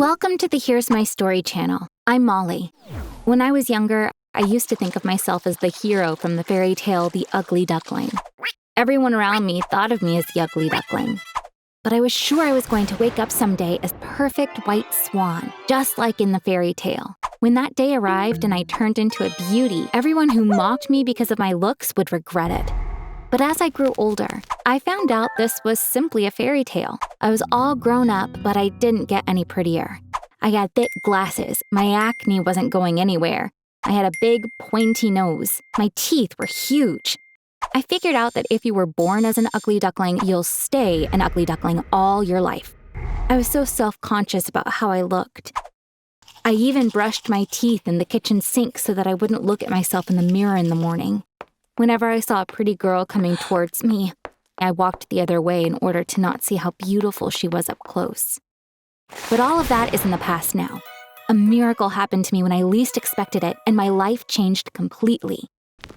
Welcome to the Here's My Story channel. I'm Molly. When I was younger, I used to think of myself as the hero from the fairy tale The Ugly Duckling. Everyone around me thought of me as the Ugly Duckling. But I was sure I was going to wake up someday as perfect white swan, just like in the fairy tale. When that day arrived and I turned into a beauty, everyone who mocked me because of my looks would regret it. But as I grew older, I found out this was simply a fairy tale. I was all grown up, but I didn't get any prettier. I had thick glasses, my acne wasn't going anywhere. I had a big, pointy nose. My teeth were huge. I figured out that if you were born as an ugly duckling, you'll stay an ugly duckling all your life. I was so self-conscious about how I looked. I even brushed my teeth in the kitchen sink so that I wouldn't look at myself in the mirror in the morning. Whenever I saw a pretty girl coming towards me, I walked the other way in order to not see how beautiful she was up close. But all of that is in the past now. A miracle happened to me when I least expected it, and my life changed completely.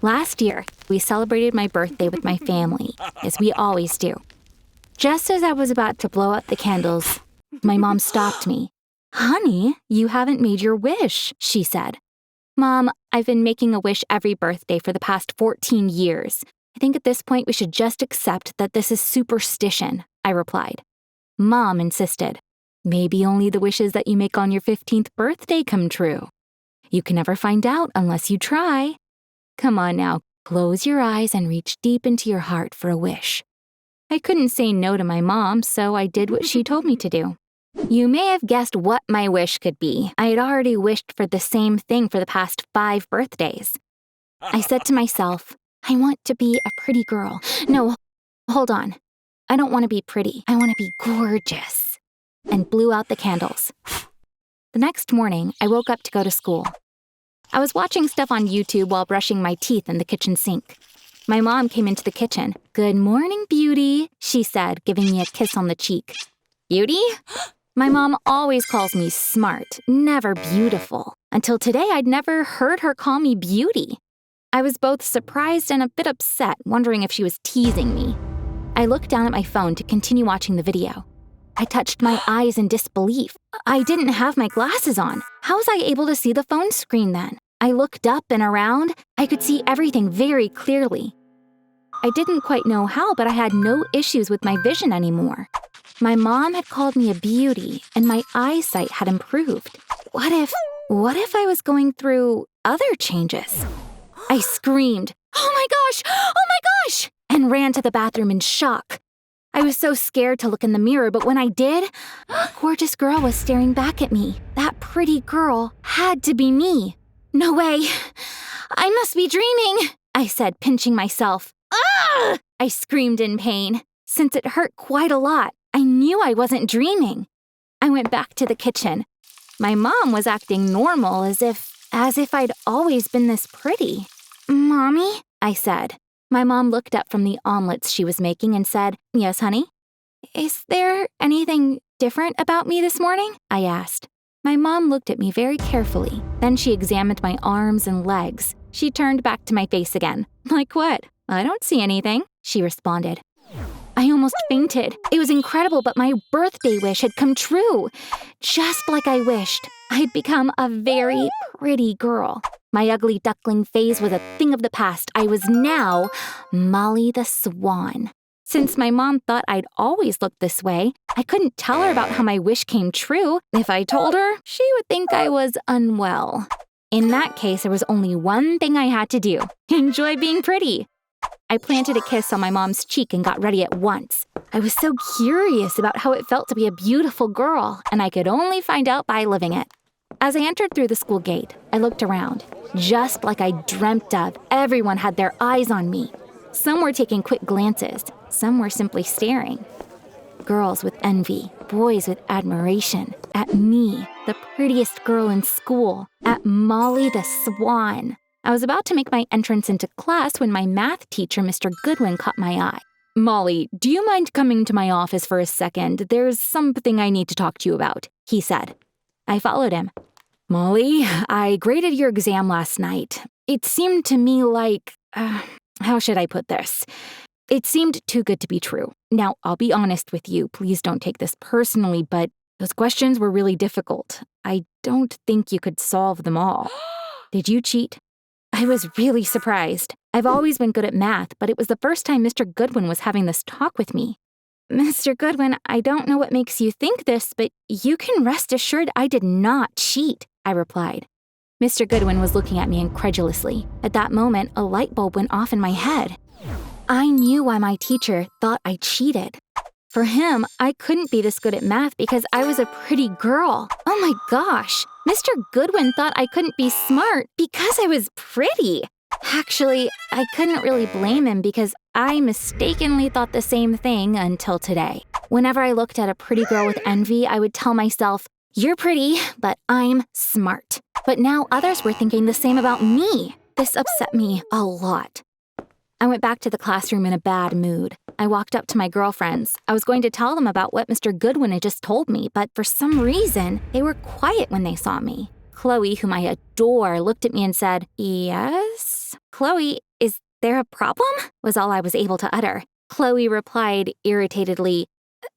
Last year, we celebrated my birthday with my family, as we always do. Just as I was about to blow out the candles, my mom stopped me. "Honey, you haven't made your wish," she said. "Mom, I've been making a wish every birthday for the past 14 years. I think at this point we should just accept that this is superstition," I replied. Mom insisted. "Maybe only the wishes that you make on your 15th birthday come true. You can never find out unless you try. Come on now, close your eyes and reach deep into your heart for a wish." I couldn't say no to my mom, so I did what she told me to do. You may have guessed what my wish could be. I had already wished for the same thing for the past 5 birthdays. I said to myself, I want to be a pretty girl. No, hold on. I don't want to be pretty. I want to be gorgeous. And blew out the candles. The next morning, I woke up to go to school. I was watching stuff on YouTube while brushing my teeth in the kitchen sink. My mom came into the kitchen. "Good morning, beauty," she said, giving me a kiss on the cheek. Beauty? My mom always calls me smart, never beautiful. Until today, I'd never heard her call me beauty. I was both surprised and a bit upset, wondering if she was teasing me. I looked down at my phone to continue watching the video. I touched my eyes in disbelief. I didn't have my glasses on. How was I able to see the phone screen then? I looked up and around. I could see everything very clearly. I didn't quite know how, but I had no issues with my vision anymore. My mom had called me a beauty, and my eyesight had improved. What if I was going through other changes? I screamed, "Oh my gosh! Oh my gosh!" and ran to the bathroom in shock. I was so scared to look in the mirror, but when I did, a gorgeous girl was staring back at me. That pretty girl had to be me. "No way! I must be dreaming," I said, pinching myself. "Ah!" I screamed in pain. Since it hurt quite a lot, I knew I wasn't dreaming. I went back to the kitchen. My mom was acting normal, as if I'd always been this pretty. "Mommy?" I said. My mom looked up from the omelets she was making and said, "Yes, honey?" "Is there anything different about me this morning?" I asked. My mom looked at me very carefully. Then she examined my arms and legs. She turned back to my face again. "Like what? I don't see anything," she responded. I almost fainted. It was incredible, but my birthday wish had come true. Just like I wished, I'd become a very pretty girl. My ugly duckling phase was a thing of the past. I was now Molly the Swan. Since my mom thought I'd always looked this way, I couldn't tell her about how my wish came true. If I told her, she would think I was unwell. In that case, there was only one thing I had to do: enjoy being pretty. I planted a kiss on my mom's cheek and got ready at once. I was so curious about how it felt to be a beautiful girl, and I could only find out by living it. As I entered through the school gate, I looked around. Just like I dreamt of, everyone had their eyes on me. Some were taking quick glances, some were simply staring. Girls with envy, boys with admiration, at me, the prettiest girl in school, at Molly the Swan. I was about to make my entrance into class when my math teacher, Mr. Goodwin, caught my eye. "Molly, do you mind coming to my office for a second? There's something I need to talk to you about," he said. I followed him. "Molly, I graded your exam last night. It seemed to me like, how should I put this? It seemed too good to be true. Now, I'll be honest with you. Please don't take this personally, but Those questions were really difficult. I don't think you could solve them all. Did you cheat? I was really surprised. I've always been good at math, but it was the first time Mr. Goodwin was having this talk with me. Mr. Goodwin, I don't know what makes you think this, but you can rest assured I did not cheat, I replied. Mr. Goodwin was looking at me incredulously. At that moment, a light bulb went off in my head. I knew why my teacher thought I cheated. For him, I couldn't be this good at math because I was a pretty girl. Oh my gosh, Mr. Goodwin thought I couldn't be smart because I was pretty. Actually, I couldn't really blame him because I mistakenly thought the same thing until today. Whenever I looked at a pretty girl with envy, I would tell myself, "You're pretty, but I'm smart." But now others were thinking the same about me. This upset me a lot. I went back to the classroom in a bad mood. I walked up to my girlfriends. I was going to tell them about what Mr. Goodwin had just told me, but for some reason, they were quiet when they saw me. Chloe, whom I adore, looked at me and said, "Yes? Chloe, is there a problem?" was all I was able to utter. Chloe replied irritatedly,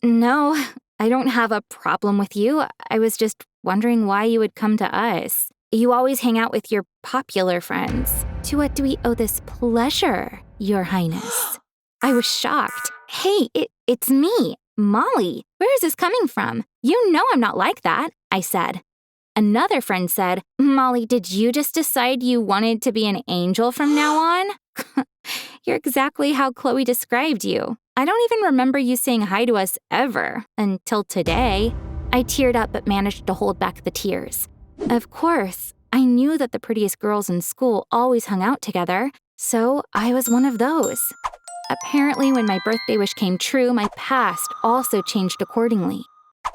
"No, I don't have a problem with you. I was just wondering why you would come to us. You always hang out with your popular friends. To what do we owe this pleasure, Your Highness?" I was shocked. "Hey, it's me, Molly. Where is this coming from? You know I'm not like that," I said. Another friend said, "Molly, did you just decide you wanted to be an angel from now on?" You're exactly how Chloe described you. I don't even remember you saying hi to us ever, until today. I teared up but managed to hold back the tears. Of course, I knew that the prettiest girls in school always hung out together, so I was one of those. Apparently, when my birthday wish came true, my past also changed accordingly.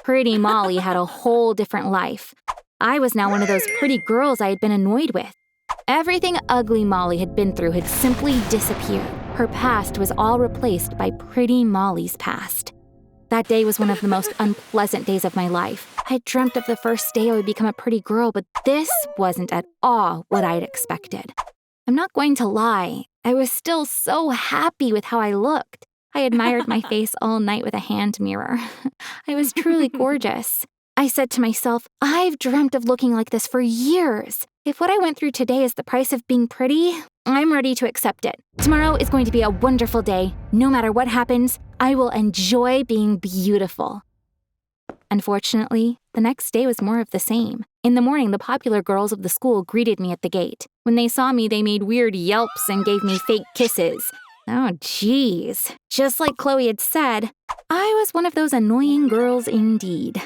Pretty Molly had a whole different life. I was now one of those pretty girls I had been annoyed with. Everything Ugly Molly had been through had simply disappeared. Her past was all replaced by Pretty Molly's past. That day was one of the most unpleasant days of my life. I had dreamt of the first day I would become a pretty girl, but this wasn't at all what I had expected. I'm not going to lie, I was still so happy with how I looked. I admired my face all night with a hand mirror. I was truly gorgeous. I said to myself, I've dreamt of looking like this for years. If what I went through today is the price of being pretty, I'm ready to accept it. Tomorrow is going to be a wonderful day. No matter what happens, I will enjoy being beautiful. Unfortunately, the next day was more of the same. In the morning, the popular girls of the school greeted me at the gate. When they saw me, they made weird yelps and gave me fake kisses. Oh, geez. Just like Chloe had said, I was one of those annoying girls indeed.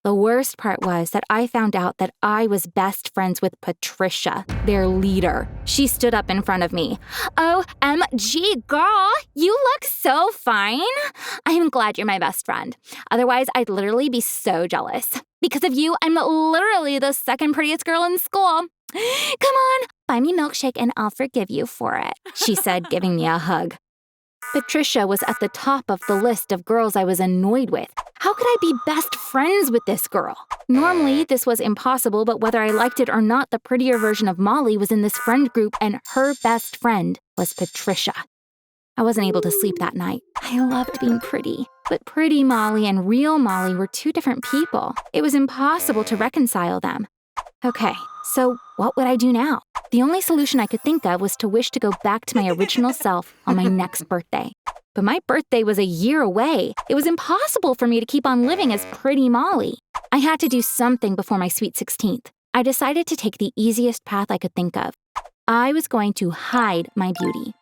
The worst part was that I found out that I was best friends with Patricia, their leader. She stood up in front of me. OMG, girl, you look so fine. I'm glad you're my best friend. Otherwise, I'd literally be so jealous. Because of you, I'm literally the second prettiest girl in school. Come on, buy me a milkshake and I'll forgive you for it, she said, giving me a hug. Patricia was at the top of the list of girls I was annoyed with. How could I be best friends with this girl? Normally, this was impossible, but whether I liked it or not, the prettier version of Molly was in this friend group, and her best friend was Patricia. I wasn't able to sleep that night. I loved being pretty, but pretty Molly and real Molly were two different people. It was impossible to reconcile them. Okay, so what would I do now? The only solution I could think of was to wish to go back to my original self on my next birthday. But my birthday was a year away. It was impossible for me to keep on living as Pretty Molly. I had to do something before my sweet 16th. I decided to take the easiest path I could think of. I was going to hide my beauty.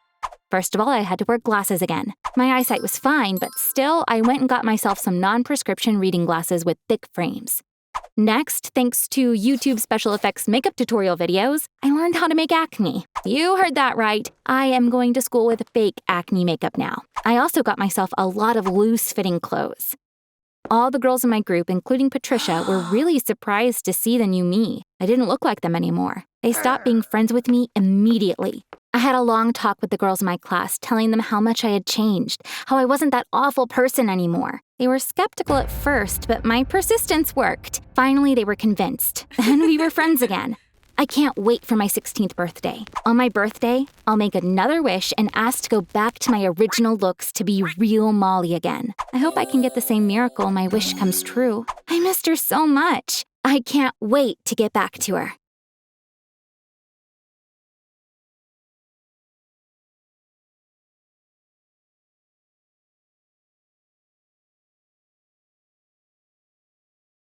First of all, I had to wear glasses again. My eyesight was fine, but still, I went and got myself some non-prescription reading glasses with thick frames. Next, thanks to YouTube special effects makeup tutorial videos, I learned how to make acne. You heard that right. I am going to school with fake acne makeup now. I also got myself a lot of loose-fitting clothes. All the girls in my group, including Patricia, were really surprised to see the new me. I didn't look like them anymore. They stopped being friends with me immediately. I had a long talk with the girls in my class, telling them how much I had changed, how I wasn't that awful person anymore. They were skeptical at first, but my persistence worked. Finally, they were convinced, and we were friends again. I can't wait for my 16th birthday. On my birthday, I'll make another wish and ask to go back to my original looks to be real Molly again. I hope I can get the same miracle my wish comes true. I missed her so much. I can't wait to get back to her.